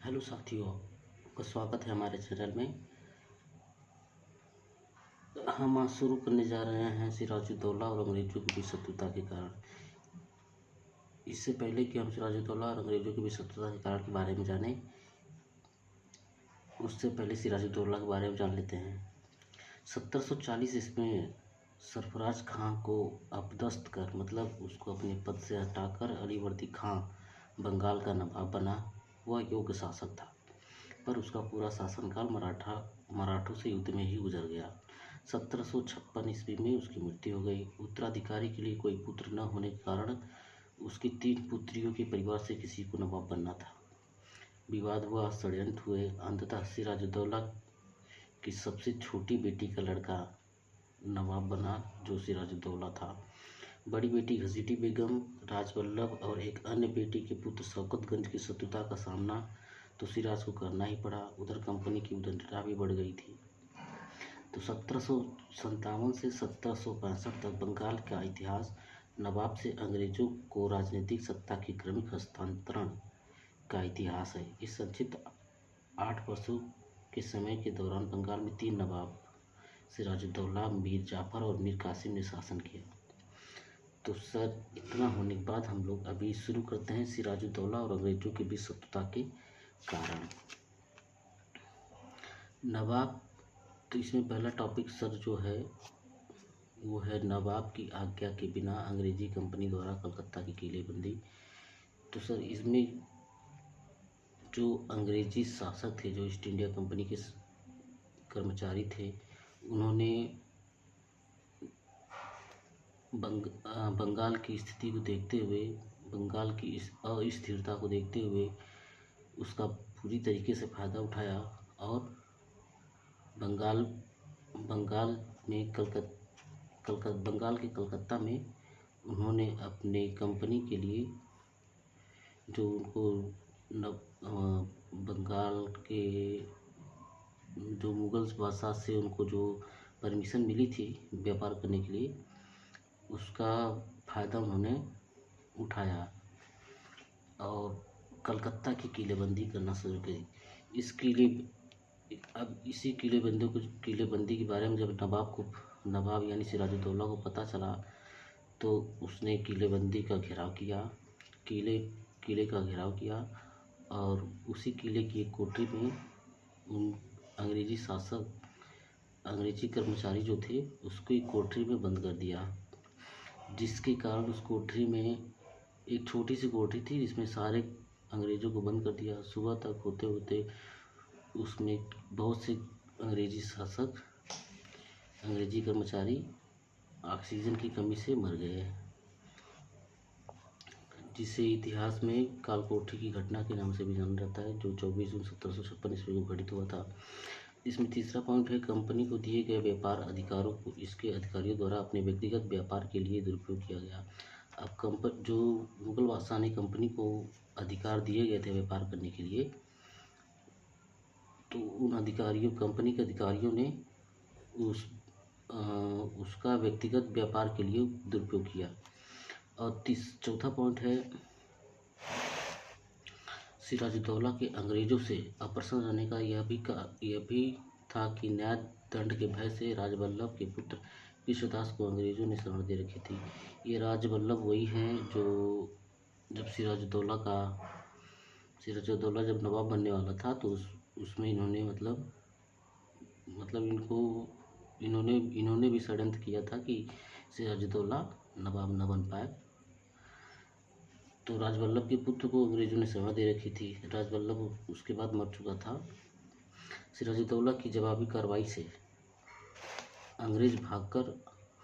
Hello साथियों, आपका स्वागत है हमारे चैनल में। हम आज शुरू करने जा रहे हैं सिराजुद्दौला और अंग्रेजों के बीच शत्रुता के कारण। इससे पहले कि हम सिराजुद्दौला और अंग्रेजों के बीच शत्रुता के कारण के बारे में जानें, उससे पहले सिराजुद्दौला के बारे में जान लेते हैं। 1740 ईस्वी में सरफराज खां को अपदस्थ कर मतलब उसको अपने पद से हटाकर अलीवर्दी खां बंगाल का नवाब बना। वह योग्य शासक था, पर उसका पूरा शासनकाल मराठों से युद्ध में ही गुजर गया। 1756 ईस्वी में उसकी मृत्यु हो गई। उत्तराधिकारी के लिए कोई पुत्र न होने के कारण उसकी 3 पुत्रियों के परिवार से किसी को नवाब बनना था। विवाद हुआ, षड्यंत्र हुए। अंततः सिराजुद्दौला की सबसे छोटी बेटी का लड़का नवाब बना, जो सिराजुद्दौला था। बड़ी बेटी घसीटी बेगम, राजवल्लभ और एक अन्य बेटी के पुत्र शौकतगंज की शत्रुता का सामना तो सिराज को करना ही पड़ा। उधर कंपनी की उद्दंडता भी बढ़ गई थी। तो 1757 से 1765 तक बंगाल का इतिहास नवाब से अंग्रेजों को राजनीतिक सत्ता की क्रमिक हस्तांतरण का इतिहास है। इस संक्षिप्त 8 वर्षों के समय के दौरान बंगाल में 3 नवाब सिराजुद्दौला, मीर जाफर और मीर कासिम ने शासन किया। तो सर, इतना होने के बाद हम लोग अभी शुरू करते हैं सिराजुद्दौला और अंग्रेजों के बीच शत्रुता के कारण। नवाब, तो इसमें पहला टॉपिक सर जो है वो है नवाब की आज्ञा के बिना अंग्रेजी कंपनी द्वारा कलकत्ता की किलेबंदी। तो सर, इसमें जो अंग्रेजी शासक थे, जो ईस्ट इंडिया कंपनी के कर्मचारी थे, उन्होंने बंगाल की स्थिति को देखते हुए, बंगाल की इस अस्थिरता को देखते हुए उसका पूरी तरीके से फ़ायदा उठाया और बंगाल में बंगाल के कलकत्ता में उन्होंने अपने कंपनी के लिए जो उनको बंगाल के जो मुगल बादशाह से उनको जो परमिशन मिली थी व्यापार करने के लिए, उसका फ़ायदा उन्होंने उठाया और कलकत्ता की किलेबंदी करना शुरू की। अब इसी किलेबंदी के बारे में जब नवाब यानी सिराजुद्दौला को पता चला, तो उसने किले का घेराव किया और उसी किले की एक कोठरी में उन अंग्रेजी कर्मचारी जो थे उसको एक कोठरी में बंद कर दिया, जिसके कारण उस कोठरी में एक छोटी सी कोठरी थी जिसमें सारे अंग्रेज़ों को बंद कर दिया। सुबह तक होते होते उसमें बहुत से अंग्रेजी कर्मचारी ऑक्सीजन की कमी से मर गए, जिसे इतिहास में कालकोठरी की घटना के नाम से भी जाना जाता है, जो 24 जून 1756 ईस्वी को घटित हुआ था। इसमें तीसरा पॉइंट है, कंपनी को दिए गए व्यापार अधिकारों को इसके अधिकारियों द्वारा अपने व्यक्तिगत व्यापार के लिए दुरुपयोग किया गया। अब जो मुगल बादशाह ने कंपनी को अधिकार दिए गए थे व्यापार करने के लिए, तो कंपनी के अधिकारियों ने उसका व्यक्तिगत व्यापार के लिए दुरुपयोग किया। और चौथा पॉइंट है, सिराजुद्दौला के अंग्रेजों से अप्रसन्न रहने का यह भी था कि न्याय दंड के भय से राजवल्लभ के पुत्र कृष्णदास को अंग्रेजों ने शरण दे रखी थी। ये राजवल्लभ वही हैं जो जब सिराजुद्दौला जब नवाब बनने वाला था, तो उसमें इन्होंने इन्होंने भी षड्यंत्र किया था कि सिराजुद्दौला नवाब न बन पाए। तो राजवल्लभ के पुत्र को अंग्रेजों ने शरण दे रखी थी। राजवल्लभ उसके बाद मर चुका था। सिराजुद्दौला की जवाबी कार्रवाई से अंग्रेज भागकर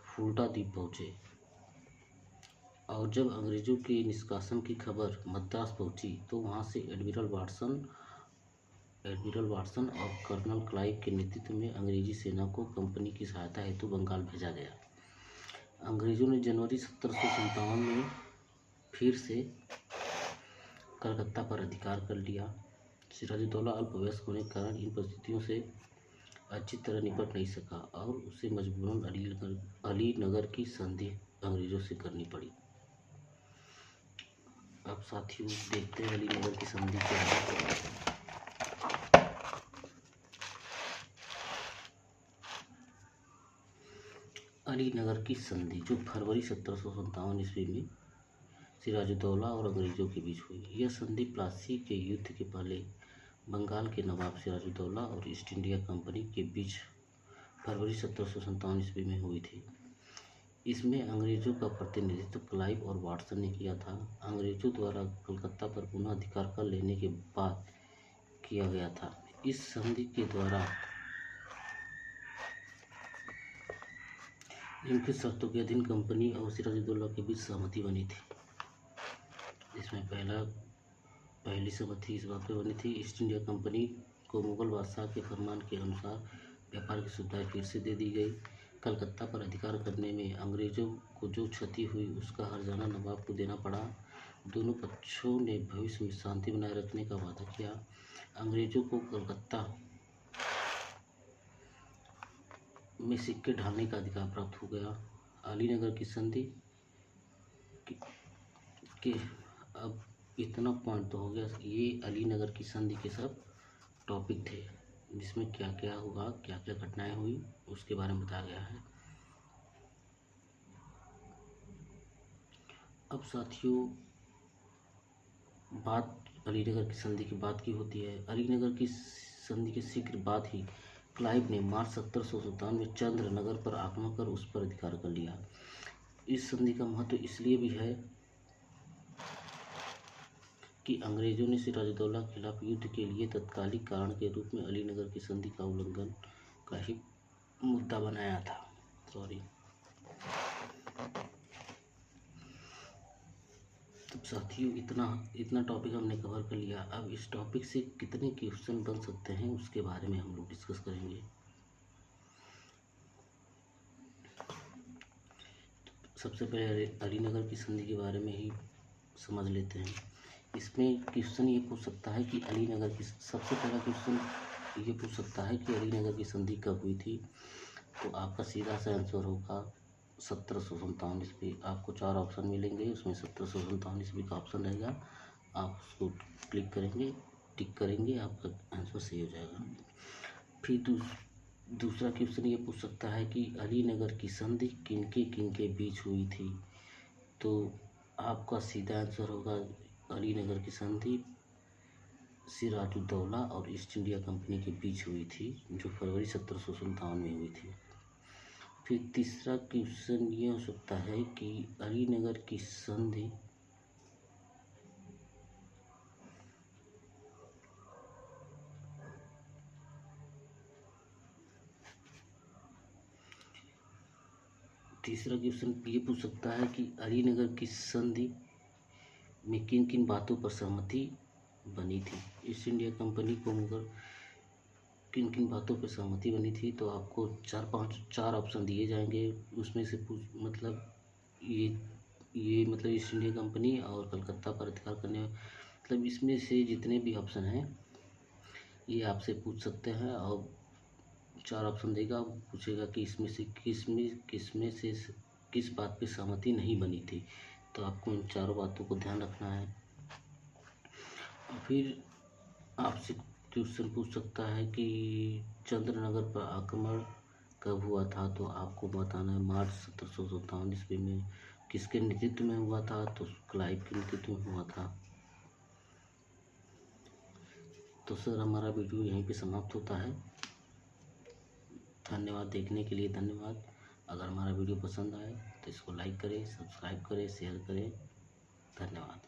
फुल्टा द्वीप पहुँचे और जब अंग्रेजों के निष्कासन की खबर मद्रास पहुंची, तो वहां से एडमिरल वाटसन और कर्नल क्लाइव के नेतृत्व में अंग्रेजी सेना को कंपनी की सहायता हेतु बंगाल भेजा गया। अंग्रेजों ने जनवरी 1757 में फिर से कलकत्ता पर अधिकार कर लिया। सिराजुद्दौला अल्पवयस्क होने के कारण इन परिस्थितियों से अच्छी तरह निपट नहीं सका और उसे मजबूरन अलीनगर की संधि अंग्रेजों से करनी पड़ी। अब साथियों देखते हैं अलीनगर की संधि क्या है। अलीनगर की संधि जो फरवरी 1757 ईस्वी में सिराजुद्दौला और अंग्रेजों के बीच हुई। यह संधि प्लासी के युद्ध के पहले बंगाल के नवाब सिराजुद्दौला और ईस्ट इंडिया कंपनी के बीच फरवरी 1757 ईस्वी में हुई थी। इसमें अंग्रेजों का प्रतिनिधित्व क्लाइव और वाटसन ने किया था। अंग्रेजों द्वारा कलकत्ता पर पुनः अधिकार कर लेने के बाद किया गया था। इस संधि के द्वारा निम्नलिखित शर्तों के अधीन कंपनी और सिराजुद्दौला के बीच सहमति बनी थी। इसमें पहली सहमति इस बात पर बनी थी, ईस्ट इंडिया कंपनी को मुगल बादशाह के फरमान के अनुसार व्यापार की सुविधाएं फिर से दे दी गई। कलकत्ता पर अधिकार करने में अंग्रेजों को जो क्षति हुई उसका हर्जाना नवाब को देना पड़ा। दोनों पक्षों ने भविष्य में शांति बनाए रखने का वादा किया। अंग्रेजों को कलकत्ता में सिक्के ढालने का अधिकार प्राप्त हो गया। अलीनगर की संधि के अब इतना पॉइंट तो हो गया। ये अलीनगर की संधि के सब टॉपिक थे जिसमें क्या क्या हुआ, क्या क्या घटनाएं हुई उसके बारे में बताया गया है। अब साथियों बात अलीनगर की संधि की बात की होती है। अलीनगर की संधि के शीघ्र बाद ही क्लाइव ने मार्च 1757 में चंद्रनगर पर आक्रमण कर उस पर अधिकार कर लिया। इस संधि का महत्व इसलिए भी है कि अंग्रेजों ने सिराजुद्दौला के खिलाफ युद्ध के लिए तत्कालिक कारण के रूप में अलीनगर की संधि का उल्लंघन का ही मुद्दा बनाया था। तो साथियों इतना टॉपिक हमने कवर कर लिया। अब इस टॉपिक से कितने क्वेश्चन बन सकते हैं उसके बारे में हम लोग डिस्कस करेंगे। सबसे पहले अलीनगर की संधि के बारे में ही समझ लेते हैं। इसमें क्वेश्चन ये पूछ सकता है कि अलीनगर की सबसे पहला क्वेश्चन ये पूछ सकता है कि अलीनगर की संधि कब हुई थी। तो आपका सीधा सा आंसर होगा 1757 ईस्वी। आपको 4 ऑप्शन मिलेंगे, उसमें 1757 ईस्वी का ऑप्शन रहेगा। आप उसको क्लिक करेंगे, टिक करेंगे, आपका आंसर सही हो जाएगा। फिर दूसरा क्वेश्चन ये पूछ सकता है कि अलीनगर की संधि किनके बीच हुई थी। तो आपका सीधा आंसर होगा अलीनगर की संधि सिराजुद्दौला और ईस्ट इंडिया कंपनी के बीच हुई थी जो फरवरी 1757 में हुई थी। फिर तीसरा क्वेश्चन ये हो सकता है कि अलीनगर की संधि ये पूछ सकता है कि अलीनगर की संधि में किन किन बातों पर सहमति बनी थी। ईस्ट इंडिया कंपनी को मुगल किन किन बातों पर सहमति बनी थी। तो आपको 4 ऑप्शन दिए जाएंगे। उसमें से मतलब ये मतलब ईस्ट इंडिया कंपनी और कलकत्ता पर अधिकार करने मतलब इसमें से जितने भी ऑप्शन हैं ये आपसे पूछ सकते हैं और 4 ऑप्शन देगा। पूछेगा कि इसमें से किस बात पे सहमति नहीं बनी थी। तो आपको इन चारों बातों को ध्यान रखना है। फिर आपसे क्वेश्चन पूछ सकता है कि चंद्रनगर पर आक्रमण कब हुआ था। तो आपको बताना है मार्च 1757 ईस्वी में। किसके नेतृत्व में हुआ था। तो क्लाइव के नेतृत्व में हुआ था। तो सर हमारा वीडियो यहीं पे समाप्त होता है। धन्यवाद देखने के लिए धन्यवाद। अगर हमारा वीडियो पसंद आए तो इसको लाइक करें, सब्सक्राइब करें, शेयर करें। धन्यवाद।